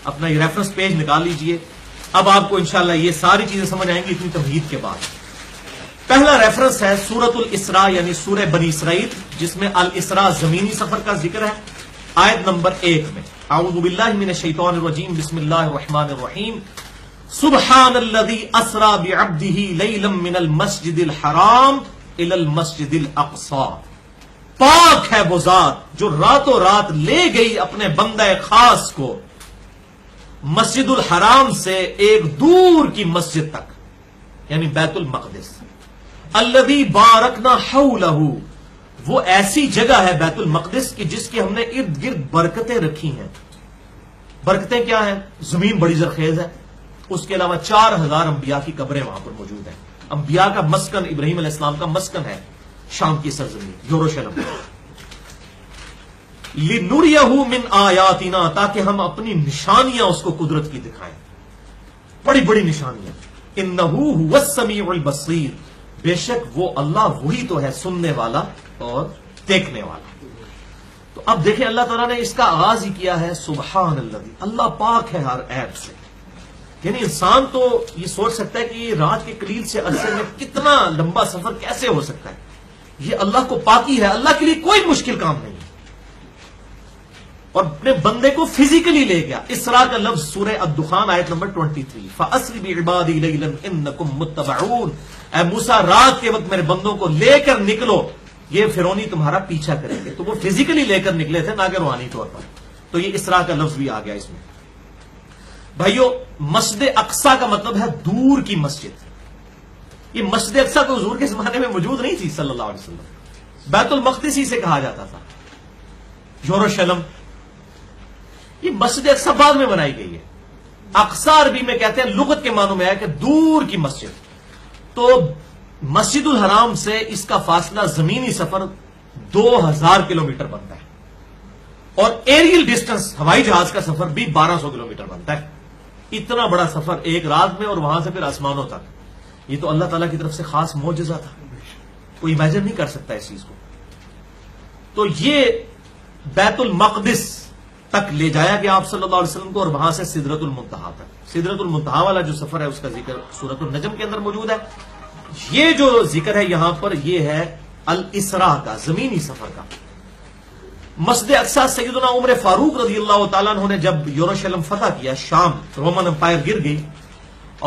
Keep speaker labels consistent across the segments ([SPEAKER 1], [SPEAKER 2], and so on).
[SPEAKER 1] اپنا یہ reference page نکال لیجئے. اب آپ کو انشاءاللہ یہ ساری چیزیں سمجھ آئیں گی اتنی تمہید کے بعد. پہلا ریفرنس ہے سورۃ الاسراء یعنی سورہ بنی اسرائیل، جس میں الاسراء زمینی سفر کا ذکر ہے. آیت نمبر 1 میں اعوذ باللہ من الشیطان الرجیم بسم اللہ الرحمن الرحیم سبحان الذی اسری بعبدہ لیلا من المسجد الحرام الی المسجد الاقصی. پاک ہے وہ ذات جو راتوں رات لے گئی اپنے بندہ خاص کو مسجد الحرام سے ایک دور کی مسجد تک یعنی بیت المقدس. الذی بارکنا حولہ، وہ ایسی جگہ ہے بیت المقدس کی جس کی ہم نے ارد گرد برکتیں رکھی ہیں. برکتیں کیا ہیں؟ زمین بڑی زرخیز ہے، اس کے علاوہ 4000 انبیاء کی قبریں وہاں پر موجود ہیں. انبیاء کا مسکن ابراہیم علیہ السلام کا مسکن ہے شام کی سرزمین یروشلم. لِنُرِيَهُ مِنْ آیاتنا، تاکہ ہم اپنی نشانیاں اس کو قدرت کی دکھائیں، بڑی بڑی نشانیاں. اِنَّهُ هُوَ السَّمِيعُ الْبَصِيرُ، بے شک وہ اللہ وہی تو ہے سننے والا اور دیکھنے والا. تو اب دیکھیں اللہ تعالیٰ نے اس کا آغاز ہی کیا ہے سبحان اللہ، اللہ پاک ہے ہر عیب سے. یعنی انسان تو یہ سوچ سکتا ہے کہ یہ رات کے قلیل سے عرصے میں کتنا لمبا سفر کیسے ہو سکتا ہے. یہ اللہ کو پاکی ہے، اللہ کے لیے کوئی مشکل کام نہیں ہے. اور اپنے بندے کو فزیکلی لے گیا. اسراء کا لفظ سورہ الدخان آیت نمبر 23 فَأَسْرِ بِعِبَادِي لَيْلًا إِنَّكُمْ مُتَّبَعُونَ. اے موسیٰ رات کے وقت میرے بندوں کو لے کر نکلو، یہ فرعونی تمہارا پیچھا کریں گے. تو وہ فزیکلی لے کر نکلے تھے نہ کہ روحانی طور پر. تو یہ اسراء کا لفظ بھی آ گیا اس میں. بھائیو مسجد اقصی کا مطلب ہے دور کی مسجد. یہ مسجد اقصی تو حضور کے زمانے میں موجود نہیں تھی صلی اللہ علیہ وسلم. بیت المقدس ہی سے کہا جاتا تھا یروشلم. یہ مسجد اقصی بعد میں بنائی گئی ہے. اقصی عربی میں کہتے ہیں لغت کے معنوں میں ہے کہ دور کی مسجد. تو مسجد الحرام سے اس کا فاصلہ زمینی سفر 2000 کلومیٹر بنتا ہے، اور ایریل ڈسٹنس ہوائی جہاز کا سفر بھی 1200 کلومیٹر بنتا ہے. اتنا بڑا سفر ایک رات میں، اور وہاں سے پھر آسمانوں تک. یہ تو اللہ تعالیٰ کی طرف سے خاص معجزہ تھا، کوئی امیجن نہیں کر سکتا اس چیز کو. تو یہ بیت المقدس تک لے جایا گیا آپ صلی اللہ علیہ وسلم کو، اور وہاں سے سدرۃ المنتہا تک. سدرۃ المنتہا والا جو سفر ہے اس کا ذکر سورۃ النجم کے اندر موجود ہے. یہ جو ذکر ہے یہاں پر یہ ہے الاسراء کا، زمینی سفر کا. مسجد اقصی سیدنا عمر فاروق رضی اللہ تعالیٰ عنہ نے جب یروشلم فتح کیا، شام رومن امپائر گر گئی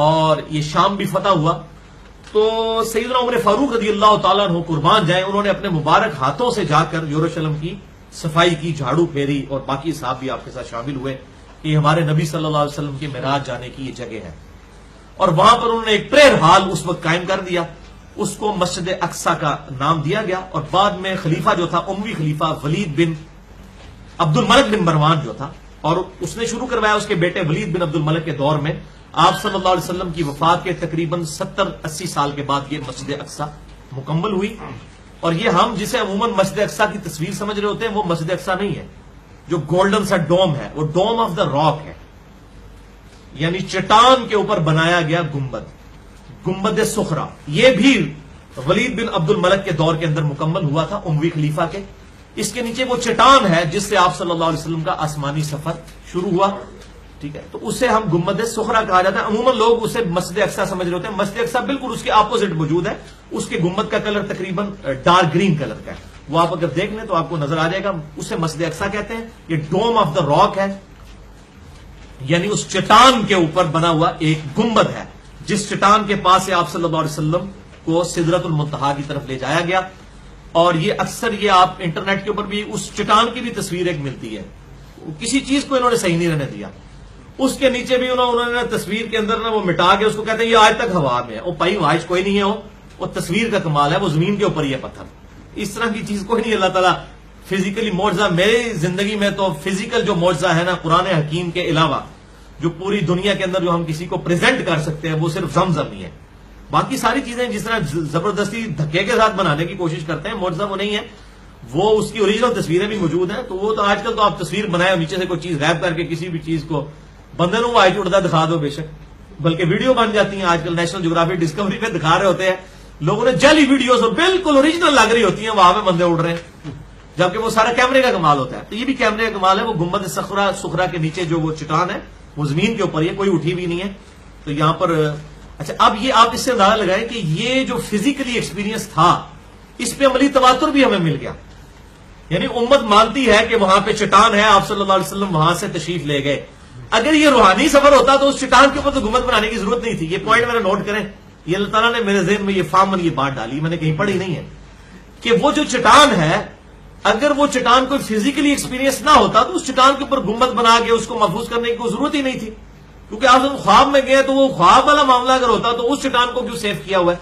[SPEAKER 1] اور یہ شام بھی فتح ہوا، تو سیدنا عمر فاروق رضی اللہ تعالیٰ عنہ قربان جائیں، انہوں نے اپنے مبارک ہاتھوں سے جا کر یروشلم کی صفائی کی، جھاڑو پھیری، اور باقی صاحب بھی آپ کے ساتھ شامل ہوئے. کہ ہمارے نبی صلی اللہ علیہ وسلم کے معراج جانے کی یہ جگہ ہے. اور وہاں پر انہوں نے ایک پریئر ہال اس وقت قائم کر دیا، اس کو مسجد اقصی کا نام دیا گیا. اور بعد میں خلیفہ جو تھا اموی خلیفہ ولید بن عبد الملک بن مروان جو تھا، اور اس نے شروع کروایا. اس کے بیٹے ولید بن عبد الملک کے دور میں آپ صلی اللہ علیہ وسلم کی وفات کے تقریباً 70-80 سال کے بعد یہ مسجد اقصی مکمل ہوئی. اور یہ ہم جسے عموماً مسجد اقصی کی تصویر سمجھ رہے ہوتے ہیں، وہ مسجد اقصی نہیں ہے. جو گولڈن سا ڈوم ہے وہ ڈوم آف دا راک ہے، یعنی چٹان کے اوپر بنایا گیا گنبد، گنبد سخرا. یہ بھی ولید بن عبد الملک کے دور کے اندر مکمل ہوا تھا اموی خلیفہ کے. اس کے نیچے وہ چٹان ہے جس سے آپ صلی اللہ علیہ وسلم کا آسمانی سفر شروع ہوا. ٹھیک ہے، تو اسے ہم گنبد سخرا کہا جاتا ہے. عموماً لوگ اسے مسجد اقصی سمجھ رہے ہوتے ہیں. مسجد اقصی بالکل اس کے اپوزٹ موجود ہے. اس کے گنبد کا کلر تقریباً ڈارک گرین کلر کا ہے. وہ آپ اگر دیکھ لیں تو آپ کو نظر آ جائے گا. اسے مسجد اقصی کہتے ہیں. یہ ڈوم آف دا راک ہے، یعنی اس چٹان کے اوپر بنا ہوا ایک گنبد ہے، جس چٹان کے پاس سے آپ صلی اللہ علیہ وسلم کو سدرۃ المنتہا کی طرف لے جایا گیا. اور یہ اکثر یہ آپ انٹرنیٹ کے اوپر بھی اس چٹان کی بھی تصویر ایک ملتی ہے. کسی چیز کو انہوں نے صحیح نہیں رہنے دیا. اس کے نیچے بھی انہوں نے تصویر کے اندر وہ مٹا کے اس کو کہتے ہیں یہ آج تک ہوا میں ہے. وہ پائی آج کوئی نہیں ہے، وہ تصویر کا کمال ہے، وہ زمین کے اوپر یہ پتھر. اس طرح کی چیز کوئی نہیں. اللہ تعالیٰ فزیکلی معجزہ، میری زندگی میں تو فزیکل جو معجزہ ہے نا قرآن حکیم کے علاوہ، جو پوری دنیا کے اندر جو ہم کسی کو پریزنٹ کر سکتے ہیں وہ صرف زمزم ہی ہے. باقی ساری چیزیں جس طرح زبردستی دھکے کے ساتھ بنانے کی کوشش کرتے ہیں، معجزہ وہ نہیں ہے. وہ اس کی اوریجنل تصویریں بھی موجود ہیں. تو وہ تو آج کل تو آپ تصویر بنائے اور نیچے سے کوئی چیز غائب کر کے کسی بھی چیز کو بندے نو آئی اڑتا دکھا دو، بے شک بلکہ ویڈیو بن جاتی ہیں. آج کل نیشنل جغرافی ڈسکوری پہ دکھا رہے ہوتے ہیں لوگوں نے جعلی ویڈیوز، اور بالکل اوریجنل لگ رہی ہوتی ہیں، وہاں پہ بندے اڑ رہے ہیں، جبکہ وہ سارا کیمرے کا کمال ہوتا ہے. تو یہ بھی کیمرے کا کمال ہے. وہ گنبد سخرا کے نیچے جو وہ چٹان ہے وہ زمین کے اوپر ہے، کوئی اٹھی بھی نہیں ہے. تو یہاں پر اچھا اب یہ آپ اس سے اندازہ لگائیں کہ یہ جو فزیکلی ایکسپیرینس تھا اس پہ عملی تواتر بھی ہمیں مل گیا. یعنی امت مانتی ہے کہ وہاں پہ چٹان ہے، آپ صلی اللہ علیہ وسلم وہاں سے تشریف لے گئے. اگر یہ روحانی سفر ہوتا تو اس چٹان کے اوپر تو گنبد بنانے کی ضرورت نہیں تھی. یہ پوائنٹ میرا نوٹ کریں، یہ اللہ تعالیٰ نے میرے ذہن میں یہ فارمن یہ بات ڈالی، میں نے کہیں پڑھی نہیں ہے کہ وہ جو چٹان ہے اگر وہ چٹان کوئی فزیکلی ایکسپیرینس نہ ہوتا تو اس چٹان کے اوپر گنبد بنا کے اس کو محفوظ کرنے کی کوئی ضرورت ہی نہیں تھی. کیونکہ آپ جب خواب میں گئے تو وہ خواب والا معاملہ اگر ہوتا تو اس چٹان کو کیوں سیو کیا ہوا ہے.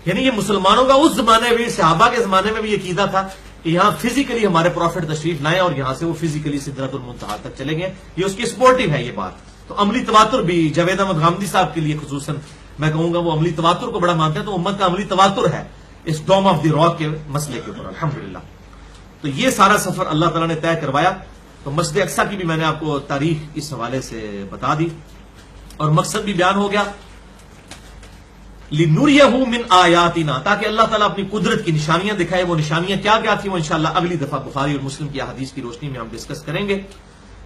[SPEAKER 1] یعنی یہ مسلمانوں کا اس زمانے میں، صحابہ کے زمانے میں بھی یہ عقیدہ تھا کہ یہاں فزیکلی ہمارے پروفٹ تشریف لائیں اور یہاں سے وہ فزیکلی سدرۃ المنتہا تک چلے گئے. یہ اس کی سپورٹو ہے یہ بات. تو عملی تواتر بھی جاوید احمد غامدی صاحب کے لیے خصوصاً میں کہوں گا وہ عملی تواتر کو بڑا مانتے ہیں. تو امت کا عملی تواتر ہے اس ڈوم آف دی راک کے مسئلے کے اوپر الحمدللہ. تو یہ سارا سفر اللہ تعالیٰ نے طے کروایا. تو مسجد اقصیٰ کی بھی میں نے آپ کو تاریخ اس حوالے سے بتا دی اور مقصد بھی بیان ہو گیا. لِنُرِيَهُ مِنْ آیاتنا، تاکہ اللہ تعالیٰ اپنی قدرت کی نشانیاں دکھائے. وہ نشانیاں کیا کیا تھیں وہ انشاءاللہ اگلی دفعہ بخاری اور مسلم کی احادیث کی روشنی میں ہم ڈسکس کریں گے.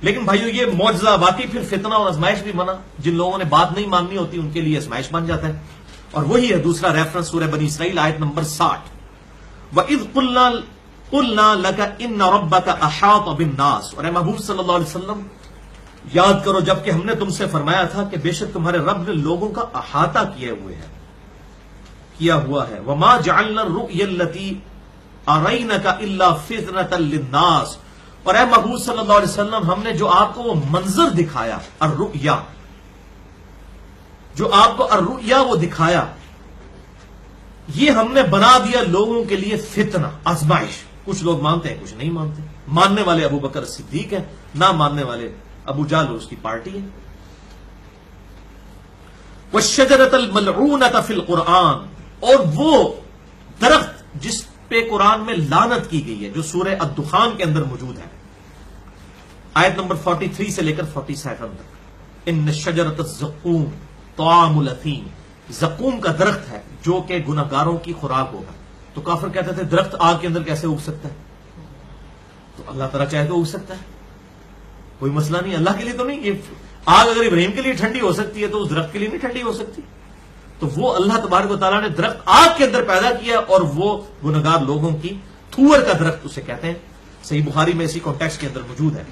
[SPEAKER 1] لیکن بھائیو یہ معجزہ واقعی پھر فتنہ اور آزمائش بھی بنا. جن لوگوں نے بات نہیں ماننی ہوتی ان کے لیے آزمائش بن جاتا ہے. اور وہی ہے دوسرا ریفرنس سورہ بنی اسرائیل آیت نمبر 60. وَإِذْ قُلْنَا لَكَ إِنَّ رَبَّكَ أَحَاطَ بِالنَّاسِ. اور اے محبوب صلی اللہ علیہ وسلم یاد کرو جب کہ ہم نے تم سے فرمایا تھا کہ بے شک تمہارے رب نے لوگوں کا احاطہ کیا ہوا ہے. وَمَا جَعَلْنَا الرُّؤْيَا الَّتِي أَرَيْنَكَ إِلَّا فِتْنَةً لِلنَّاسِ. اور اے محبوب صلی اللہ علیہ وسلم ہم نے جو آپ کو وہ منظر دکھایا الرؤیا، جو آپ کو الرؤیا وہ دکھایا، یہ ہم نے بنا دیا لوگوں کے لیے فتنہ، آزمائش. کچھ لوگ مانتے ہیں کچھ نہیں مانتے. ماننے والے ابو بکر صدیق ہیں، نہ ماننے والے ابو جہل اس کی پارٹی ہے. وَالشَّجَرَةَ الْمَلْعُونَةَ فِي الْقُرْآنِ. اور وہ درخت جس پہ قرآن میں لعنت کی گئی ہے جو سورہ الدخان کے اندر موجود ہے آیت نمبر 43 سے لے کر 47 تک. ان شجرۃ الزقوم طعام الاثیم. زقوم کا درخت ہے جو کہ گناہگاروں کی خوراک ہوگا. تو کافر کہتے تھے درخت آگ کے اندر کیسے اگ سکتا ہے؟ تو اللہ تعالیٰ چاہے تو اگ سکتا ہے، کوئی مسئلہ نہیں. اللہ کے لیے تو نہیں. یہ آگ اگر ابراہیم کے لیے ٹھنڈی ہو سکتی ہے تو اس درخت کے لیے نہیں ٹھنڈی ہو سکتی. تو وہ اللہ تبارک و تعالیٰ نے درخت آگ کے اندر پیدا کیا اور وہ گنہگار لوگوں کی تھور کا درخت اسے کہتے ہیں. صحیح بخاری میں اسی کانٹیکسٹ کے اندر موجود ہے.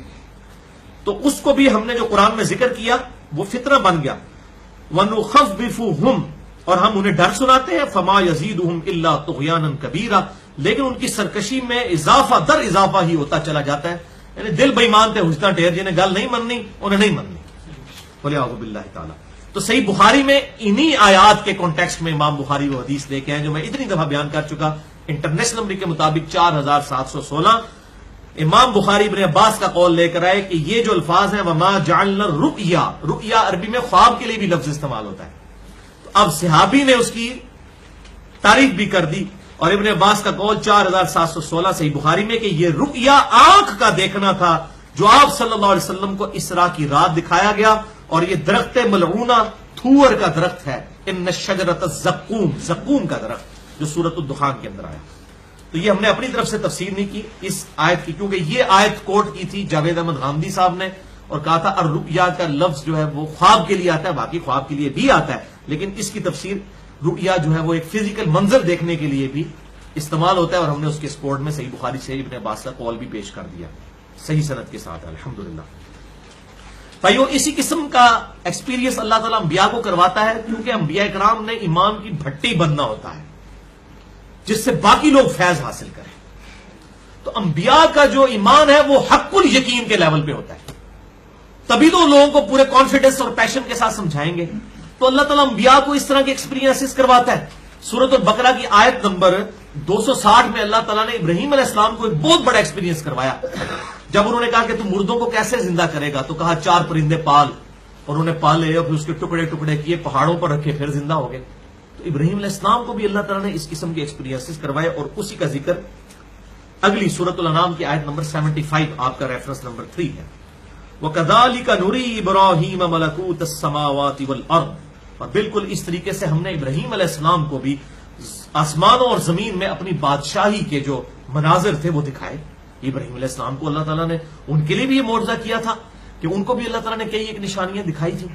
[SPEAKER 1] تو اس کو بھی ہم نے جو قرآن میں ذکر کیا وہ فتنہ بن گیا. وَنُخَفِّفُهُمْ. اور ہم انہیں ڈر سناتے ہیں. فَمَا يَزِيدُهُمْ إِلَّا طُغْيَانًا كَبِيرًا. لیکن ان کی سرکشی میں اضافہ در اضافہ ہی ہوتا چلا جاتا ہے. یعنی دل بےمان تھے حجتاں ٹھہر، جنہیں گل نہیں مننی انہیں نہیں مننی. وَلِيَعُوذُ بِاللَّهِ تعالیٰ. تو صحیح بخاری میں انہی آیات کے کانٹیکسٹ میں امام بخاری وہ حدیث لے کے ہیں جو میں اتنی دفعہ بیان کر چکا. انٹرنیشنل نمبر کے مطابق 4716 امام بخاری ابن عباس کا قول لے کر آئے کہ یہ جو الفاظ ہیں وما جعلنا الرؤیا، رؤیا عربی میں خواب کے لیے بھی لفظ استعمال ہوتا ہے. تو اب صحابی نے اس کی تعریف بھی کر دی اور ابن عباس کا قول 4716 صحیح بخاری میں کہ یہ رؤیا آنکھ کا دیکھنا تھا جو آپ صلی اللہ علیہ وسلم کو اسراء کی رات دکھایا گیا. اور یہ درخت ملعونہ تھور کا درخت ہے. ان شجرۃ الزقوم، زقوم کا درخت جو سورۃ الدخان کے اندر آیا. تو یہ ہم نے اپنی طرف سے تفسیر نہیں کی اس آیت کی، کیونکہ یہ آیت کوٹ کی تھی جاوید احمد غامدی صاحب نے اور کہا تھا الرؤیا کا لفظ جو ہے وہ خواب کے لیے آتا ہے، باقی خواب کے لیے بھی آتا ہے، لیکن اس کی تفسیر رؤیا جو ہے وہ ایک فزیکل منظر دیکھنے کے لیے بھی استعمال ہوتا ہے. اور ہم نے اس کے سپورٹ میں صحیح بخاری سے ابن عباس کا قول بھی پیش کر دیا صحیح سند کے ساتھ الحمدللہ. بھائیو اسی قسم کا ایکسپیرینس اللہ تعالیٰ انبیاء کو کرواتا ہے، کیونکہ انبیاء کرام نے ایمان کی بھٹی بننا ہوتا ہے جس سے باقی لوگ فیض حاصل کریں. تو انبیاء کا جو ایمان ہے وہ حق الیقین کے لیول پہ ہوتا ہے، تبھی تو لوگوں کو پورے کانفیڈنس اور پیشن کے ساتھ سمجھائیں گے. تو اللہ تعالیٰ انبیاء کو اس طرح کے ایکسپیرینس کرواتا ہے. سورۃ البقرہ کی آیت نمبر 260 میں اللہ تعالیٰ نے ابراہیم علیہ السلام کو ایک بہت بڑا ایکسپیرینس کروایا. جب انہوں نے کہا کہ تم مردوں کو کیسے زندہ کرے گا تو کہا 4 پرندے پال، اور انہوں نے پالے اور پھر اس کے ٹکڑے ٹکڑے کیے، پہاڑوں پر رکھے، پھر زندہ ہو گئے. تو ابراہیم علیہ السلام کو بھی اللہ تعالیٰ نے اس قسم کے ایکسپیرینس کروائے اور اسی کا ذکر اگلی سورۃ الانعام کی آیت نمبر 75 آپ کا ریفرنس نمبر 3 ہے. وَكَذَلِكَ نُرِي إِبْرَاهِيمَ مَلَكُوتَ السَّمَاوَاتِ وَالْأَرْضِ. اور بالکل اس طریقے سے ہم نے ابراہیم علیہ السلام کو بھی آسمانوں اور زمین میں اپنی بادشاہی کے جو مناظر تھے وہ دکھائے. ابراہیم علیہ السلام کو اللہ تعالیٰ نے ان کے لیے بھی یہ معجزہ کیا تھا، کہ ان کو بھی اللہ تعالیٰ نے کئی ایک نشانیاں دکھائی تھی.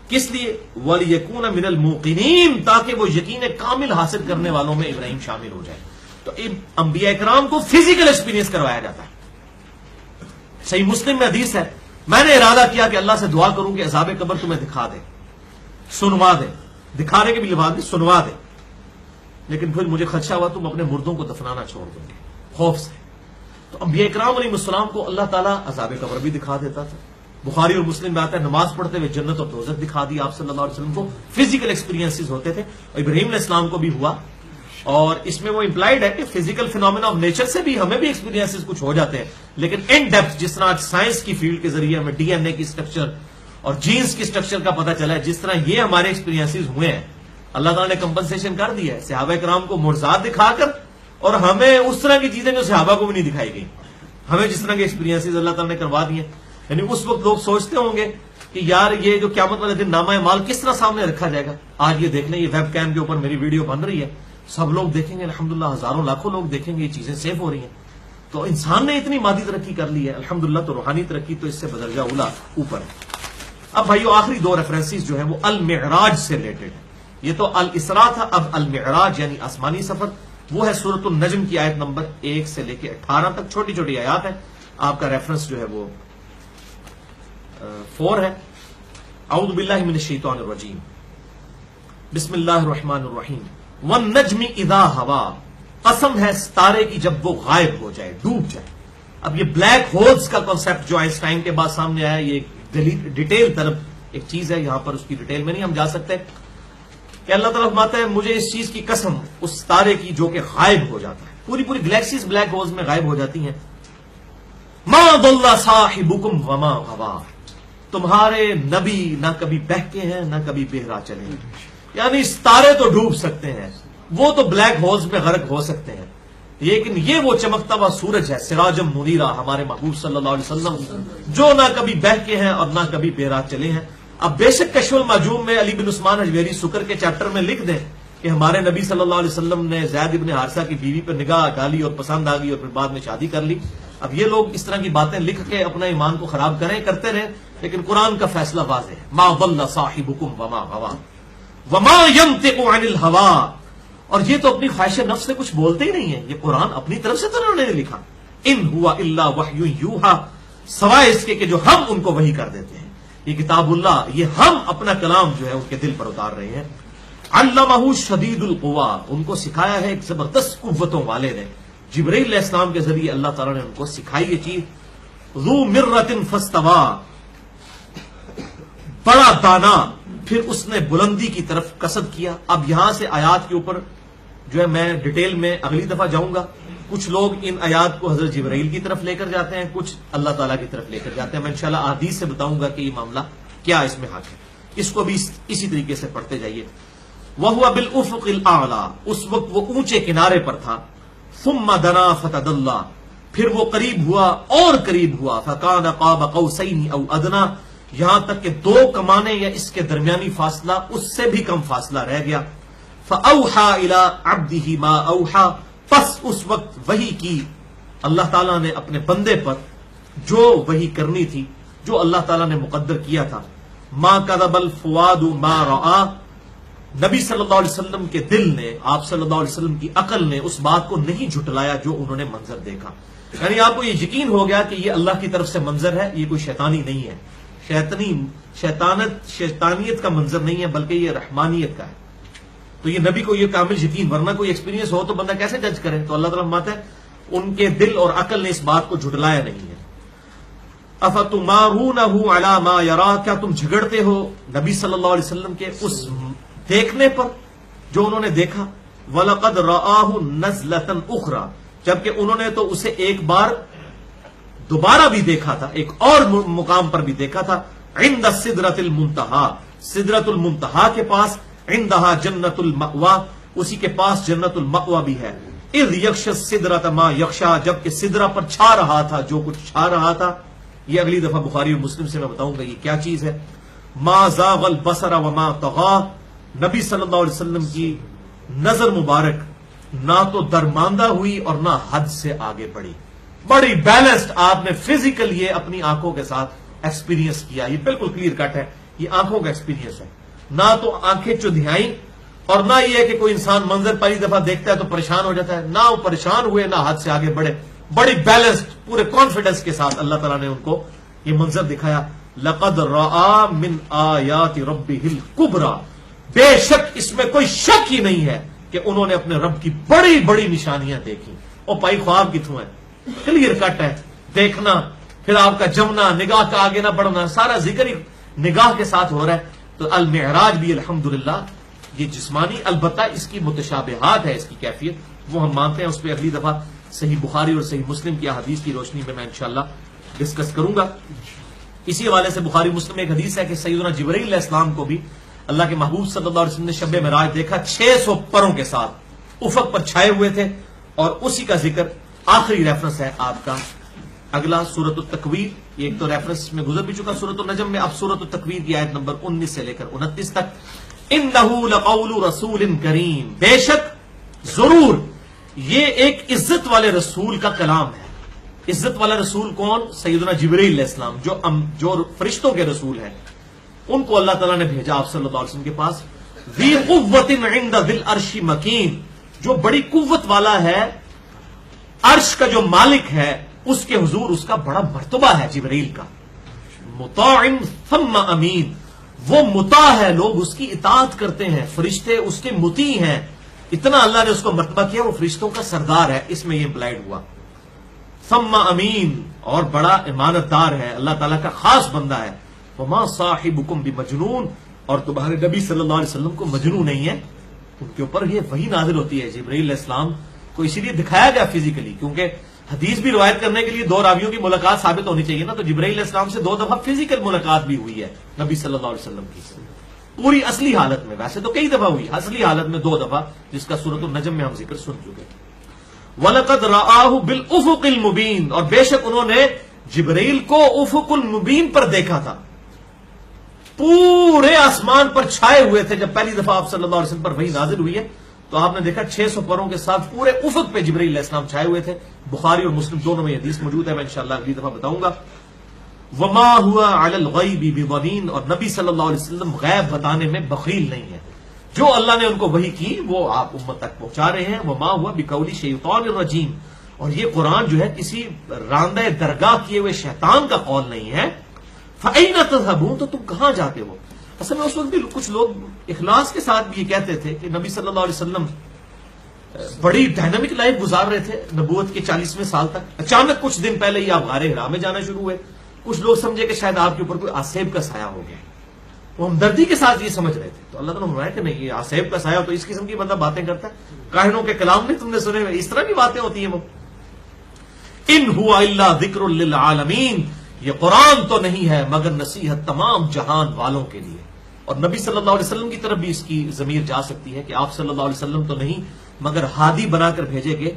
[SPEAKER 1] کس لیے؟ وَلِيَكُونَ مِنَ الْمُوقِنِينَ، تاکہ وہ یقین کامل حاصل کرنے والوں میں ابراہیم شامل ہو جائے. تو انبیاء کرام کو فزیکل ایکسپیرینس کروایا جاتا ہے. صحیح مسلم میں حدیث ہے، میں نے ارادہ کیا کہ اللہ سے دعا کروں کہ عذاب قبر تمہیں دکھا دے، سنوا دے، دکھانے کے بھی لباس نہیں، سنوا دے. لیکن پھر مجھے خدشہ ہوا تم اپنے مردوں کو دفنانا چھوڑ دو گے خوف سے. تو انبیاء کرام علیہ السلام کو اللہ تعالیٰ عذاب قبر بھی دکھا دیتا تھا. بخاری اور مسلم میں آتا ہے نماز پڑھتے ہوئے جنت اور دوزخ دکھا دی آپ صلی اللہ علیہ وسلم کو. فزیکل ایکسپیرینسز ہوتے تھے، اور ابراہیم علیہ السلام کو بھی ہوا. اور اس میں وہ امپلائڈ ہے کہ فزیکل فینومینا آف نیچر سے بھی ہمیں بھی ایکسپیرینسز کچھ ہو جاتے ہیں، لیکن ان ڈیپتھ جس طرح آج سائنس کی فیلڈ کے ذریعے ہمیں ڈی این اے کی اسٹرکچر اور جینز کی اسٹرکچر کا پتہ چلا ہے، جس طرح یہ ہمارے ایکسپیرینسز ہوئے ہیں اللہ تعالیٰ نے کمپنسیشن کر دیا ہے صحابہ کرام کو معجزات دکھا کر، اور ہمیں اس طرح کی چیزیں جو صحابہ کو بھی نہیں دکھائی گئی، ہمیں جس طرح کے ایکسپیرینسز اللہ تعالیٰ نے کروا دیے. یعنی اس وقت لوگ سوچتے ہوں گے کہ یار یہ جو قیامت والے دن نامہ مال کس طرح سامنے رکھا جائے گا. آج یہ دیکھ لیں، یہ ویب کیم کے اوپر میری ویڈیو بن رہی ہے، سب لوگ دیکھیں گے، الحمدللہ ہزاروں لاکھوں لوگ دیکھیں گے، یہ چیزیں سیو ہو رہی ہیں. تو انسان نے اتنی مادی ترقی کر لی ہے الحمدللہ، تو روحانی ترقی تو اس سے بدرجہ اولا اوپر ہے. اب بھائیو آخری دو ریفرنسز جو ہیں وہ المعراج سے ریلیٹڈ ہیں. یہ تو الاسراء تھا، اب المعراج یعنی آسمانی سفر، وہ ہے سورۃ النجم کی آیت نمبر 1 سے لے کے 18 تک. چھوٹی چھوٹی آیات ہیں، آپ کا ریفرنس جو ہے وہ 4 ہے. اعوذ باللہ من الشیطان الرجیم، بسم اللہ الرحمن الرحیم. والنجم اذا ہوا، قسم ہے ستارے کی جب وہ غائب ہو جائے، ڈوب جائے. اب یہ بلیک ہولز کا کانسیپٹ جو آئنسٹائن کے بعد سامنے آیا، یہ ڈیٹیل طرف ایک چیز ہے، یہاں پر اس کی ڈیٹیل میں نہیں ہم جا سکتے. کہ اللہ تعالیٰ فرماتا ہے مجھے اس چیز کی قسم، اس ستارے کی جو کہ غائب ہو جاتا ہے. پوری پوری گلیکسیز بلیک ہولز میں غائب ہو جاتی ہیں. ما ضل صاحبکم وما غوا، تمہارے نبی نہ کبھی بہکے ہیں نہ کبھی بہرا چلے ہیں. یعنی ستارے تو ڈوب سکتے ہیں، وہ تو بلیک ہولز میں غرق ہو سکتے ہیں، لیکن یہ وہ چمکتا ہوا سورج ہے سراجم منیرہ، ہمارے محبوب صلی اللہ علیہ وسلم، جو نہ کبھی بہکے ہیں اور نہ کبھی بہرا چلے ہیں. اب بے شک کشف المعجوم میں علی بن عثمان حجویری سکر کے چیپٹر میں لکھ دیں کہ ہمارے نبی صلی اللہ علیہ وسلم نے زید ابن حارثہ کی بیوی پر نگاہ ڈالی اور پسند آ گئی اور پھر بعد میں شادی کر لی. اب یہ لوگ اس طرح کی باتیں لکھ کے اپنا ایمان کو خراب کرتے رہیں، لیکن قرآن کا فیصلہ واضح ہے، ما ضل صاحبکم وما غوا وما ينطق عن الهوى. اور یہ تو اپنی خواہش نفس سے کچھ بولتے ہی نہیں ہے، یہ قرآن اپنی طرف سے تو انہوں نے لکھا. ان هو الا وحی یوحى، سوائے اس کے کہ جو ہم ان کو وحی کر دیتے ہیں. یہ کتاب اللہ، یہ ہم اپنا کلام جو ہے ان کے دل پر اتار رہے ہیں. علمہ شدید القوا، ان کو سکھایا ہے ایک زبردست قوتوں والے نے. جبرائیل علیہ السلام کے ذریعے اللہ تعالیٰ نے ان کو سکھائی یہ چیز. ذو مرۃ فاستوى، بڑا دانا، پھر اس نے بلندی کی طرف قصد کیا. اب یہاں سے آیات کے اوپر جو ہے میں ڈیٹیل میں اگلی دفعہ جاؤں گا. کچھ لوگ ان آیات کو حضرت جبرائیل کی طرف لے کر جاتے ہیں، کچھ اللہ تعالیٰ کی طرف لے کر جاتے ہیں. میں انشاءاللہ احادیث سے بتاؤں گا کہ یہ معاملہ کیا اس میں حق ہے. اس کو بھی اسی طریقے سے پڑھتے جائیے. وَهُوَ بِالْأُفُقِ الْأَعْلَى، اس وقت وہ اونچے کنارے پر تھا. ثُمَّ دَنَا فَتَدَلَّى، پھر وہ قریب ہوا اور قریب ہوا. فَكَانَ قَابَ قَوْسَيْنِ أَوْ أَدْنَى، یہاں تک کہ 2 کمانے یا اس کے درمیانی فاصلہ اس سے بھی کم فاصلہ رہ گیا. فَأَوْحَى إِلَىٰ عَبْدِهِ مَا أَوْحَى، پس اس وقت وحی کی اللہ تعالیٰ نے اپنے بندے پر جو وحی کرنی تھی، جو اللہ تعالیٰ نے مقدر کیا تھا. ما كذب الفؤاد ما رأى، نبی صلی اللہ علیہ وسلم کے دل نے، آپ صلی اللہ علیہ وسلم کی عقل نے اس بات کو نہیں جھٹلایا جو انہوں نے منظر دیکھا. یعنی آپ کو یہ یقین ہو گیا کہ یہ اللہ کی طرف سے منظر ہے، یہ کوئی شیطانی نہیں ہے، شیطانیت کا منظر نہیں ہے، بلکہ یہ رحمانیت کا ہے. تو یہ نبی کو یہ کامل یقین، ورنہ کوئی ایکسپیرینس ہو تو بندہ کیسے جج کرے. تو اللہ تعالیٰ فرماتا ہے ان کے دل اور عقل نے اس بات کو جھٹلایا نہیں ہے. افتمارونہ علی ما یرا، کیا تم جھگڑتے ہو نبی صلی اللہ علیہ وسلم کے اس دیکھنے پر جو انہوں نے دیکھا. وَلَقَدْ رَآهُ نَزْلَةً أُخْرَى، جبکہ انہوں نے تو اسے ایک بار دوبارہ بھی دیکھا تھا، ایک اور مقام پر بھی دیکھا تھا. عند السدرۃ المنتہى، سدرۃ المنتہا کے پاس. عندہا جنت المأویٰ، اسی کے پاس جنت المأویٰ بھی ہے. اذ یغشی السدرۃ ما یغشی، جبکہ سدرہ پر چھا رہا تھا جو کچھ چھا رہا تھا. یہ اگلی دفعہ بخاری اور مسلم سے میں بتاؤں گا یہ کیا چیز ہے. ما زاغ البصر وما طغى، نبی صلی اللہ علیہ وسلم کی نظر مبارک نہ تو درماندہ ہوئی اور نہ حد سے آگے بڑھی، بڑی بیلنسڈ. آپ نے فزیکل یہ اپنی آنکھوں کے ساتھ ایکسپیرینس کیا. یہ بالکل کلیئر کٹ ہے, یہ آنکھوں کا ایکسپیرینس ہے. نہ تو آنکھیں چدھیائیں اور نہ یہ ہے کہ کوئی انسان منظر پہلی دفعہ دیکھتا ہے تو پریشان ہو جاتا ہے. نہ وہ پریشان ہوئے نہ حد سے آگے بڑھے, بڑی بیلنسڈ پورے کانفیڈنس کے ساتھ اللہ تعالیٰ نے ان کو یہ منظر دکھایا. لقد رآ من آیات ربہ الکبریٰ, بے شک اس میں کوئی شک ہی نہیں ہے کہ انہوں نے اپنے رب کی بڑی بڑی نشانیاں دیکھی. اور پائی خواب کی تھو ہے, کلیئر کٹ ہے. دیکھنا, پھر آپ کا جمنا, نگاہ کا آگے نہ بڑھنا, سارا ذکر ہی نگاہ کے ساتھ ہو رہا ہے. تو المعراج بھی الحمدللہ یہ جسمانی, البتہ اس کی متشابہات ہے, اس کی کیفیت وہ ہم مانتے ہیں. اس پہ اگلی دفعہ صحیح بخاری اور صحیح مسلم کی حدیث کی روشنی میں انشاءاللہ ڈسکس کروں گا. اسی حوالے سے بخاری مسلم میں ایک حدیث ہے کہ سیدنا جبرائیل علیہ السلام کو بھی اللہ کے محبوب صلی اللہ علیہ وسلم نے شب معراج دیکھا, 600 پروں کے ساتھ افق پر چھائے ہوئے تھے. اور اسی کا ذکر آخری ریفرنس ہے آپ کا اگلا سورۃ التکویر. ایک تو ریفرنس میں گزر بھی چکا سورۃ النجم میں, اب سورۃ التکویر کی آیت نمبر 19 سے لے کر 29 تک. انہ لقول رسول کریم, بے شک ضرور یہ ایک عزت والے رسول کا کلام ہے. عزت والا رسول کون؟ سیدنا جبرائیل علیہ السلام, جو فرشتوں کے رسول ہیں. ان کو اللہ تعالیٰ نے بھیجا آپ صلی اللہ علیہ وسلم کے پاس. ذی قوت عند ذی العرش مکین, جو بڑی قوت والا ہے, عرش کا جو مالک ہے اس کے حضور اس کا بڑا مرتبہ ہے جبرائیل کا. مطاع ثم امین, وہ مطاع ہے, لوگ اس کی اطاعت کرتے ہیں, فرشتے اس کے مطیع ہیں. اتنا اللہ نے اس کو مرتبہ کیا, وہ فرشتوں کا سردار ہے, اس میں یہ امپلائڈ ہوا. ثم امین, اور بڑا امانت دار ہے, اللہ تعالیٰ کا خاص بندہ ہے. وما صاحبکم بمجنون, اور تمہارے نبی صلی اللہ علیہ وسلم کو مجنون نہیں ہے. ان کے اوپر یہ وحی نازل ہوتی ہے. جبرائیل علیہ السلام کو اسی لیے دکھایا گیا فزیکلی, کیونکہ حدیث بھی روایت کرنے کے لیے 2 راویوں کی ملاقات ثابت ہونی چاہیے نا. تو جبرائیل علیہ السلام سے 2 دفعہ فزیکل ملاقات بھی ہوئی ہے نبی صلی اللہ علیہ وسلم کی, پوری اصلی حالت میں. ویسے تو کئی دفعہ ہوئی, اصلی حالت میں 2 دفعہ, جس کا سورۃ النجم میں ہم ذکر سن چکے. وَلَقَدْ رَآهُ بِالْأُفُقِ الْمُبِينِ, اور بے شک انہوں نے جبرائیل کو افق المبین پر دیکھا تھا. پورے آسمان پر چھائے ہوئے تھے جب پہلی دفعہ آپ صلی اللہ علیہ وسلم پر وحی نازل ہوئی ہے. تو آپ نے دیکھا 600 پروں کے ساتھ پورے افق پہ جبرائیل علیہ السلام چھائے ہوئے تھے. بخاری اور مسلم دونوں میں حدیث موجود ہے, میں انشاءاللہ اگلی دفعہ بتاؤں گا. وما هو علی الغیب بضنین, اور نبی صلی اللہ علیہ وسلم غیب بتانے میں بخیل نہیں ہے. جو اللہ نے ان کو وحی کی وہ آپ امت تک پہنچا رہے ہیں. وما هو بقول شیطان الرجیم, اور یہ قرآن جو ہے کسی راندہ درگاہ کیے ہوئے شیطان کا قول نہیں ہے. فَأَيْنَ تَذْهَبُونَ, تو تم کہاں جاتے ہو. اصل میں اس وقت بھی کچھ لوگ اخلاص کے ساتھ بھی یہ کہتے تھے کہ نبی صلی اللہ علیہ وسلم بڑی ڈائنامک لائف گزار رہے تھے نبوت کے 40ویں سال تک. اچانک کچھ دن پہلے ہی آپ غار حرا میں جانا شروع ہوئے. کچھ لوگ سمجھے کہ شاید آپ کے اوپر کوئی آصیب کا سایہ ہو گیا, وہ ہمدردی کے ساتھ یہ سمجھ رہے تھے. تو اللہ تعالیٰ نے فرمایا کہ نہیں, یہ آصیب کا سایہ تو اس قسم کی بندہ باتیں کرتا ہے, کاہنوں کے کلام نہیں تم نے سنے ہوئے, اس طرح کی باتیں ہوتی ہیں. وہ ان ہوا الا ذکر للعالمین, یہ قرآن تو نہیں ہے مگر نصیحت تمام جہان والوں کے لیے. اور نبی صلی اللہ علیہ وسلم کی طرف بھی اس کی ضمیر جا سکتی ہے کہ آپ صلی اللہ علیہ وسلم تو نہیں مگر ہادی بنا کر بھیجے گئے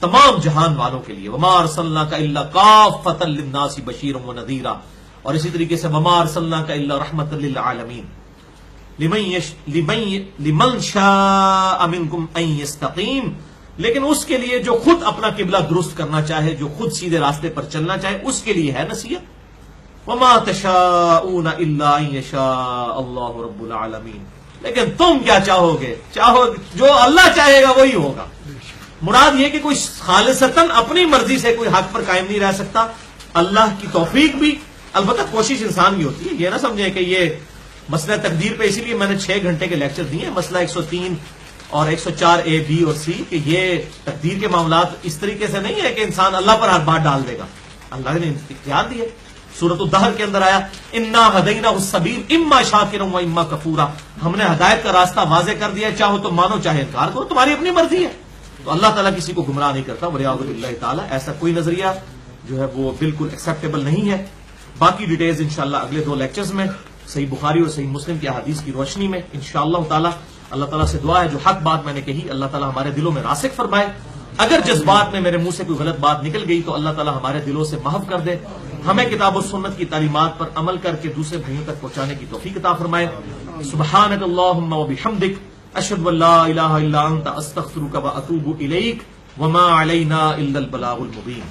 [SPEAKER 1] تمام جہان والوں کے لیے. وما ارسلناک الا کافۃ للناس بشیرا ونذیرا, اور اسی طریقے سے وما ارسلناک الا رحمۃ للعالمین لمن شاء منکم ان یستقیم, لیکن اس کے لیے جو خود اپنا قبلہ درست کرنا چاہے, جو خود سیدھے راستے پر چلنا چاہے, اس کے لیے ہے نصیحت. وما تشاءون الا ان یشاء اللہ رب العالمین, لیکن تم کیا چاہو گے, چاہو جو اللہ چاہے گا وہی ہوگا. مراد یہ کہ کوئی خالصتاً اپنی مرضی سے کوئی حق پر قائم نہیں رہ سکتا. اللہ کی توفیق بھی, البتہ کوشش انسان کی ہوتی ہے. یہ نہ سمجھیں کہ یہ مسئلہ تقدیر پہ اسی لیے میں نے 6 گھنٹے کے لیکچر دیے ہیں, مسئلہ 103 اور 104 A, B اور C, کہ یہ تقدیر کے معاملات اس طریقے سے نہیں ہے کہ انسان اللہ پر ہاتھ بات ڈال دے گا. اللہ نے اختیار دیا. سورۃ الدہر کے اندر آیا انا ہدیناہ السبیل اما شاکرا و اما کفورا, ہم نے ہدایت کا راستہ واضح کر دیا, چاہو تو مانو چاہے انکار کرو, تمہاری اپنی مرضی ہے. تو اللہ تعالیٰ کسی کو گمراہ نہیں کرتا. وریاض باللہ تعالیٰ, ایسا کوئی نظریہ جو ہے وہ بالکل ایکسیپٹیبل نہیں ہے. باقی ڈیٹیلز انشاءاللہ اگلے 2 لیکچرز میں صحیح بخاری اور صحیح مسلم کی احادیث کی روشنی میں انشاءاللہ تعالیٰ. اللہ تعالیٰ سے دعا ہے جو حق بات میں نے کہی اللہ تعالیٰ ہمارے دلوں میں راسخ فرمائے. اگر جذبات میں میرے منہ سے کوئی غلط بات نکل گئی تو اللہ تعالیٰ ہمارے دلوں سے محو کر دے. ہمیں کتاب و سنت کی تعلیمات پر عمل کر کے دوسرے بھائیوں تک پہنچانے کی توفیق عطا فرمائے. سبحانک اللہم و بحمدک, اشہد ان لا الہ الا انت, استغفرک و اتوب الیک, وما علینا الا البلاغ المبین.